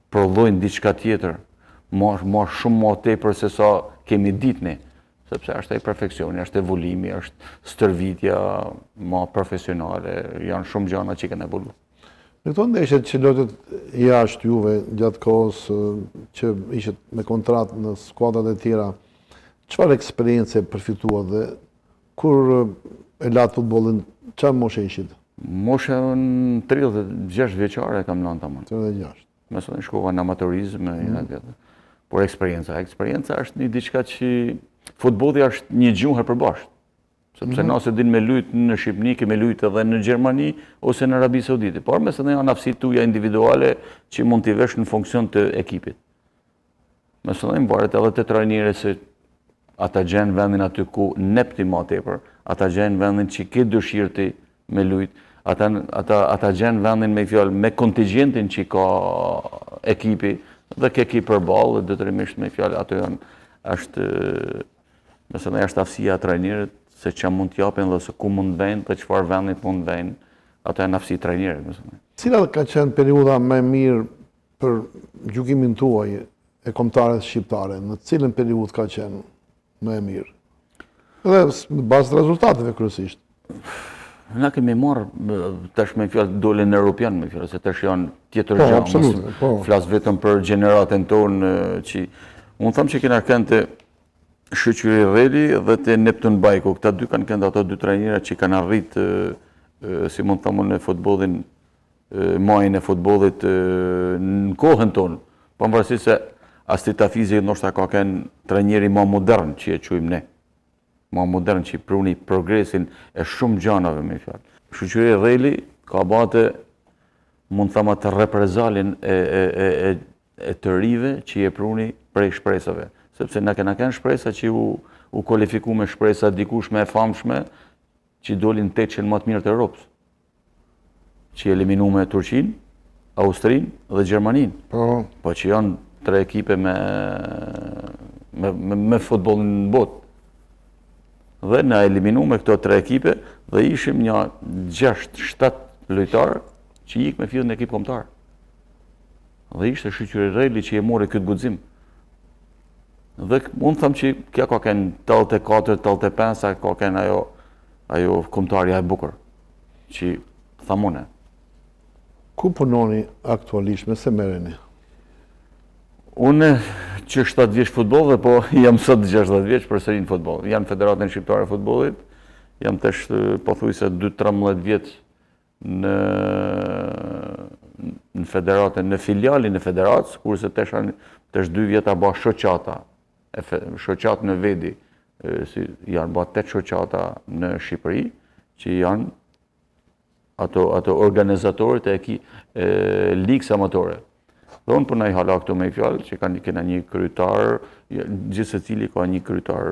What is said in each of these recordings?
Prodhojnë diçka tjetër, ma shumë ma tepër se sa kemi ditni, sepse është e perfeksioni, është evolimi, është stërvitja ma profesionale, janë shumë gjana që kanë evoluar. Në këto ndeshjet që lotët jashtë juve gjatë kohës që ishit me kontratë në skuadrat e tjera, çfarë eksperiencë përfituat dhe kur e latë futbollin, çfarë moshe ishit? Moshën 36 vjeçare kam lënë tamam. 36. Mësë në shkova në amatorizm, por eksperienca është një diçka që futbolli është një gjuhë e përbashkët. Sepse nëse din me lujtë në Shqipëni, kemi lujtë edhe në Gjermani ose në Arabi Saudite. Por mëse në janë aftësitë tuaja individuale që mund t'i vesh në funksion të ekipit. Mëse në mbaret edhe të trajnire se ata gjenë vendin aty ku nepti ma tepër, ata gjenë vendin që ke dëshirë ti me lujtë, ata gjenë vendin me fjallë me kontingentin që ka ekipi dhe ke ekip për balë dhe detyrimisht me fjallë ato janë mëse në është aftësia trajnirët se që mund t'japin dhe se ku mund vejnë dhe qëfar vendit mund vejnë, ato janë aftësi trajnirët. Cilat ka qenë periuda me mirë për gjykimin tuaj e kombëtarëve shqiptare, në cilën periudhë ka qenë më e mirë? Dhe në bazë të rezultateve kryesisht. Na kemi marrë, tash me fjallë dole në Europian, me fjallë, se tash janë tjetër gjë, flasë vetëm për gjeneratën tonë, që unë thamë që kena kënë të Shoqëri Rreli dhe të Neptun Bajko, këta dy kanë kënë ato dy trajnera që kanë arritë, si mund thamë në futbollin, majën e futbollit në kohën tonë, pavarësisht se Astita Fizi ndoshta ka kënë trajneri ma modern që e quajmë ne. Ma modern që i pruni progresin e shumë gjanave me fjallë. Shoqëri Rreli ka bate, mund thama të reprezalin e të rive që i e pruni prej shpresave. Sepse na kena kënë shpresa që u kualifiku me shpresa dikushme e famshme që dolin 800 më të mirë të Europës. Që i eliminu me Turqinë, Austrinë dhe Gjermaninë. Po që janë 3 ekipe me futbollin në botë. Dhe na eliminu me këto 3 ekipe dhe ishim një 6-7 lojtarë që ikë me fillën e ekip kombëtar. Dhe ishte Shoqëri Rreli që e mori këtë guxim. Dhe unë thëmë që kja ka kënë 84-85, ka kënë ajo kombëtarja e bukur, që thamune. Ku punoni aktualisht, me se merreni? Unë që 7 vjeç futboll dhe po jam sot 60 vjeç përsëri në futboll. Jam në Federatën Shqiptare e Futbollit, jam tash pothuajse 2-13 vjet në federatën, në filialin e federatës, kurse tash 2 vjeta ba shoqata, shoqatë në vedi, janë ba 8 shoqata në Shqipëri, që janë ato organizatorët e ligës amatore. Dhe unë përnaj hala këto me i fjallë, që kena një kryetar, gjithë se cili ka një kryetar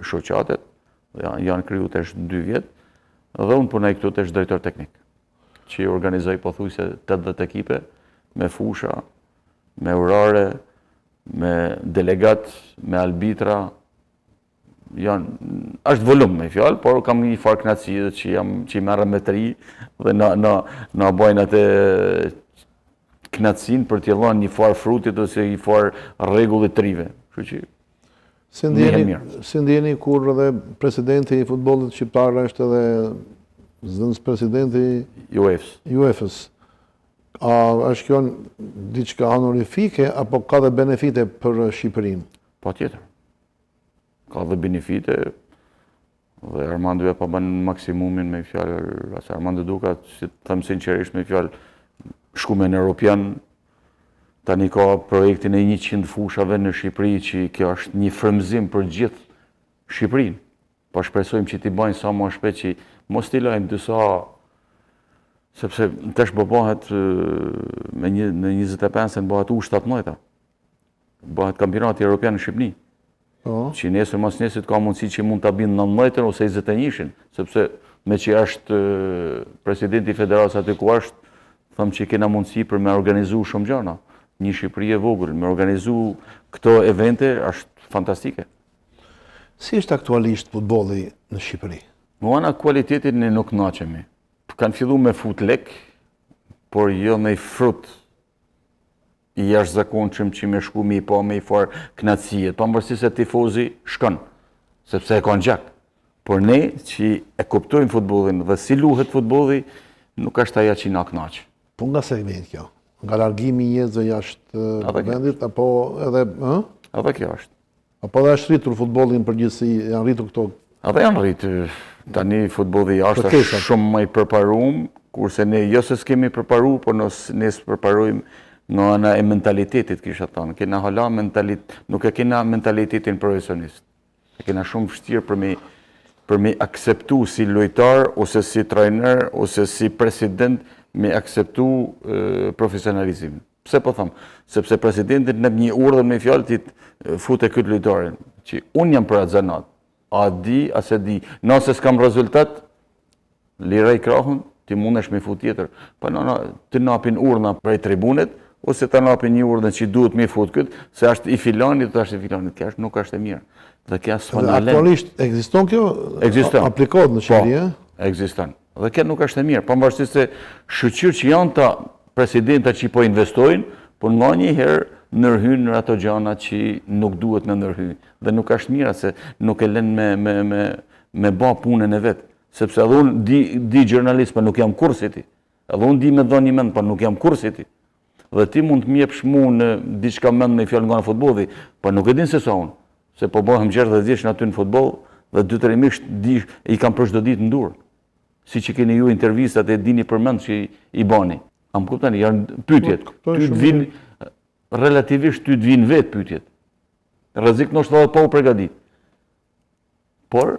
shoqatet, janë kryu të 2 vjetë, dhe unë përnaj këto të drejtor teknik, që i organizoj pothuajse 80 ekipe, me fusha, me urare, me delegat, me albitra, është volum me fjallë, por kam një farë knatësi që i merë me 3 dhe na bojnë atë knatësin për t'je dhënë një farë frutit ose një farë rregullit të rive. Si ndjeni kur edhe presidenti i futbollit shqiptar është edhe zëdhënës presidenti UEFA-s? A është kjo diçka honorifike apo ka dhe benefite për Shqipërinë? Pa tjetër. Ka dhe benefite dhe Armando ja pa banë maksimumin me fjallë, asë Armando duka, si të thëmë sinqerisht me fjallë, shkume në Europian, tani ka projektin e 100 fushave në Shqipëri që kjo është një frymëzim për gjithë Shqipërinë. Po shpresojmë që t'i bajnë sa më shpejt që mos t'i lajmë disa, sepse tash bëhet në 25-ën bëhet U17, bëhet kampionati Europian në Shqipëni. Që nesër mas nesër ka mundësi që mund t'a binë 19-ën ose 21-shin, sepse me që është presidenti i federatës aty ku është, thëmë që kena mundësi për me organizu shumë gjana. Një Shqipëri e vogël, me organizu këto evente është fantastike. Si është aktualisht futbolli në Shqipëri? Muana kualitetin ne nuk naqemi. Kanë fillu me fut lek, por jo me frut i jashtëzakonshëm që me shku me i pa me i farë knatësijet. Pavarësisht se tifozi shkon, sepse e kanë gjak. Por ne që e kuptojmë futbollin dhe si luhet futbolli, nuk është ajo që na kënaq. Po nga segment kjo? Nga largimi i njerëzve jashtë vendit apo edhe Edhe kjo është. Apo dhe është rritur futbollin përgjithësi, janë rritur këto? Edhe janë rritur. Tani futbolli jashtë është shumë më i përparuar, kurse ne jo se s'kemi përparuar, por ne s'përparojmë në ana e mentalitetit, kisha thënë. Kena hala nuk e kena mentalitetin profesionist. E kena shumë vështirë për me akseptu si lojtar, ose si trajner, ose si president, me akseptu profesionalizimin. Pse po thëmë? Sepse presidentit në një urdhër me fjalë ti fute këtë lojtarin, që unë jam për atë zanat, a di, a se di, nëse s'kam rezultat, liraj krahun, ti mundesh me fut tjetër. Pa të napin urna prej tribunet, ose të napin një urdhën që duhet me fut këtë, se është i filanit, të është i filanit, kjo nuk është e mirë. Dhe kjo s'ma në len. Aktualisht, ekziston kjo? Ekziston. Aplikot në qëri, ekziston. Dhe kjo nuk është e mirë. Pavarësisht se shoqyrë që janë ta presidenta që po investojnë, por nga një herë nërhynë në ato gjana që nuk duhet në nërhynë. Dhe nuk është mirë, se nuk e len me ba punën e vetë. Sepse edhe unë di gjurnalist, pa nuk jam kursiti. Edhe unë di me dha një mend, pa nuk jam kursiti. Dhe ti mund të mjepsh mu në diçka mend me fjallë nga në futbolli, pa nuk e din se sa unë. Se po bëhem gjerë dhe dhjesh në aty në futbol, dhe dytërimisht i kam për çdo ditë në durë. Si që keni ju intervistat e dini përmend që i bani. A më kuptani, janë pyetjet. Relativisht ty të vinë vetë pyetjet. Rrezik në është dhe po u përgadit. Por,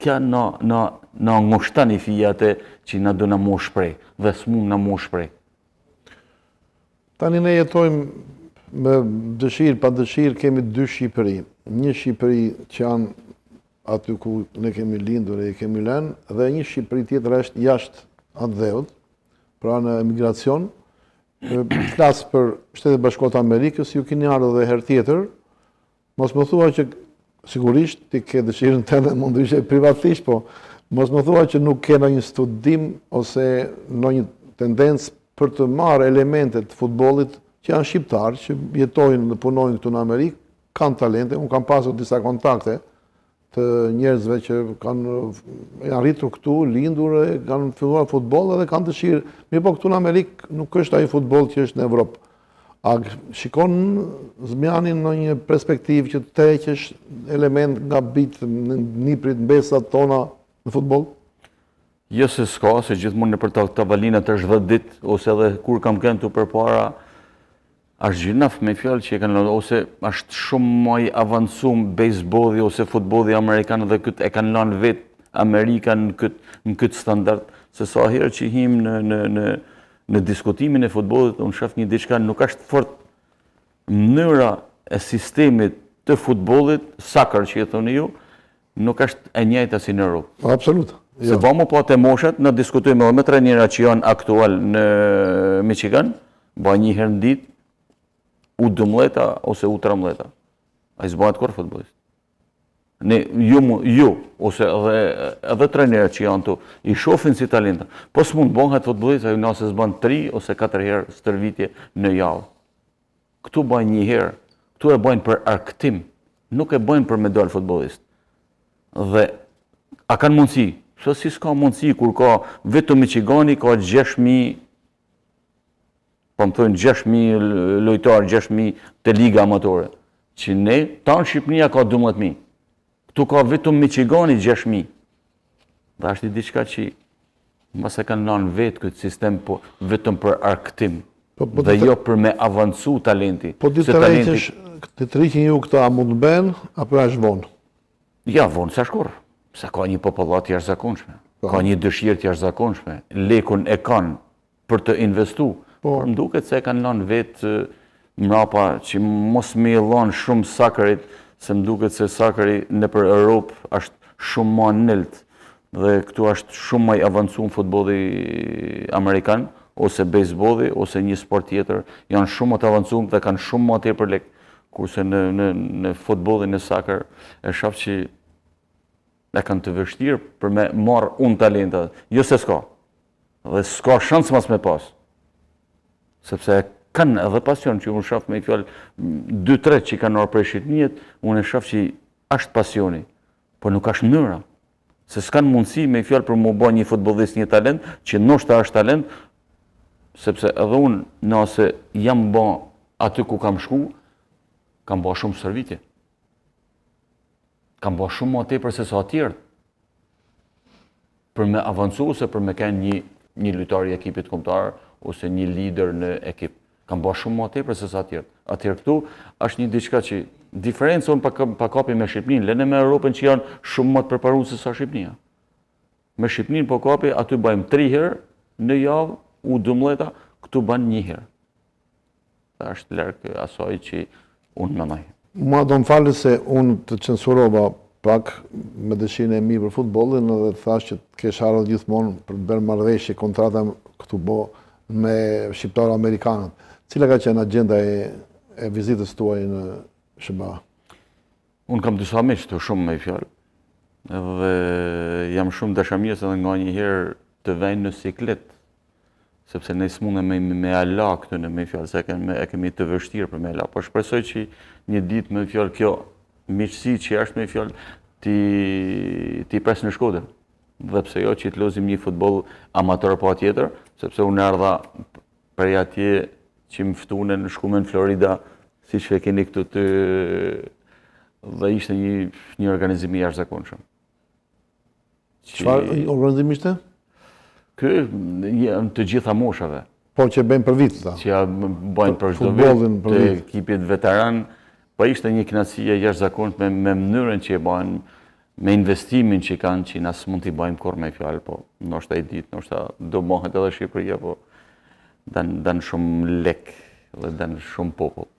kja na ngushtan i fijate që na do na mu shprej, dhe s'mum na mu shprej. Tani ne jetojmë me dëshirë, pa dëshirë, kemi dy Shqipëri. Një Shqipëri që janë aty ku ne kemi lindur e kemi lënë, dhe një Shqipëri tjetër është jashtë atë dheut, pra në emigracion. Flasë për Shtetet Bashkuara të Amerikës, ju keni ardhur dhe herë tjetër, mos më thua që sigurisht ti ke dëshirën tënde, mund të ishe privatisht, po mos më thua që nuk ke ndonjë studim ose ndonjë tendencë për të marrë elementet të futbollit që janë shqiptarë, që jetojnë dhe punojnë këtu në Amerikë, kanë talente. Unë kam pasur disa kontakte të njerëzve që janë rritur këtu, lindur, kanë filluar futboll edhe kanë dëshirë. Mirë, po këtu në Amerikë nuk është ai futboll që është në Evropë. A shikon Zmianin në një perspektivë që të heqësh element nga bitë në niprit mbesat tona në futboll? Jo se s'ka, se gjithmonë në për tavalinat është 10 ditë, ose edhe kur kam kënë të përpara, është gjinaf me fjallë që e kanë lanë, ose është shumë më i avancum bejsbolli ose futbolli amerikan dhe këtë e kanë lanë vetë Amerikan në këtë standard, se sa herë që him në diskutimin e futbollit, unë shaf një diçka nuk është fort mënyra e sistemit të futbollit, soccer që e thoni ju, nuk është e njëjta si në Europë. Absolut. Se vamo po të moshat, në diskutojme edhe me trajnera që janë aktual në Michigan, ba një herë në ditë, U12 ose U13. A i zbajt kërë futbolist. Ju, ose edhe trajnera që janë tu, i shofin si talenta. Po s'mund bëhet futbolist, a ju nëse zbajt 3 ose 4 herë stërvitje në javë. Këtu bajnë një herë, këtu e bajnë për arktim, nuk e bajnë për medal futbolist. Dhe, a kanë mundësi? Së si s'ka mundësi, kur ka vetëm Michigani, ka 6.000, po më thënë 6.000 lojtarë, 6.000 të liga amatore, që ne, tanë Shqipënia ka 12.000. Këtu ka vetëm Michigani 6.000. Dhe është i diçka që mbas e kanë lanë vetë këtë sistem po vetëm për arktim, dhe jo për me avancu talenti. Po të rriqin ju këta, a mund të ben, apo është vonë? Ja, vonë, sa shkorë. Se ka një popullat jashtëzakonshme, ka një dëshirë jashtëzakonshme, lekun e kanë për të investu. Por më duket se kanë lanë vetë mrapa që mos me lanë shumë soccerit, se më duket se socceri nëpër Europë është shumë më nëlt dhe këtu është shumë më i avancuar futbolli amerikan ose bejsbolli ose një sport tjetër, janë shumë më të avancuar dhe kanë shumë më tepër lek, kurse në futbollin e soccer e shoh që e kanë të vështirë për me marrë unë talenta. Jo se s'ka. Dhe s'ka shansë mas me pas. Sepse kanë edhe pasion që unë shaf me i fjallë 2-3 që i kanë orë prej Shqipnijet, unë e shaf që ashtë pasioni, por nuk ashtë mënyra. Se s'kanë mundësi me i fjallë për mu bo një futbollist një talent, që nështë ashtë talent, sepse edhe unë nëse jam bo aty ku kam shku, kam bo shumë servitje. Kam bo shumë më tepër se sa tjertë. Për me avancu ose për me kenë një lojtar i ekipit kombëtar ose një lider në ekip. Kam bo shumë më tepër se sa tjertë. Atëherë këtu është një diçka që diferencë unë pa kapi me Shqipninë, lene me Europën që janë shumë më të përparuar se sa Shqipnia. Me Shqipninë po kapi, aty bëjmë 3 herë në javë, U12, këtu bën 1 herë. Dhe është larg asaj që unë mendoj. Ma do më falë se unë të censurova pak me dëshirën e mi për futbollin dhe thash që të kesh ardhur gjithmonë për të bërë marrëveshje kontrata këtu bo me shqiptarë amerikanët. Cila ka qenë agenda e vizitës tuaj në SBA? Unë kam disa miq të shumë me fjalë. Dhe jam shumë dashamirës edhe nga një herë të vejnë në siklet, sepse ne s'mundem me ala këtu në me fjalë, se e kemi të vështirë për me ala. Po shpresoj që një ditë me fjalë kjo miqësi që është me fjalë ti pres në Shkodër. Dhe pse jo që të lozim një futboll amator pa tjetër, sepse unë erdha prej atje që më ftunë në shkume në Florida, si që e keni këtu të... dhe ishte një organizim i jashtëzakonshëm. Çfarë organizim ishte? Ky të gjitha moshave. Po që bëjmë për vit, ta? Që bëjmë për çdo vit, të ekipit veteran, po ishte një kënaqësi e jashtëzakonshme me mënyrën që e bëjnë, me investimin që kanë, që na s'mund t'i bëjmë kurrë me fjalë, po ndoshta i ditë, ndoshta do mohet edhe Shqipëria, po dan shumë lek dhe dan shumë popull.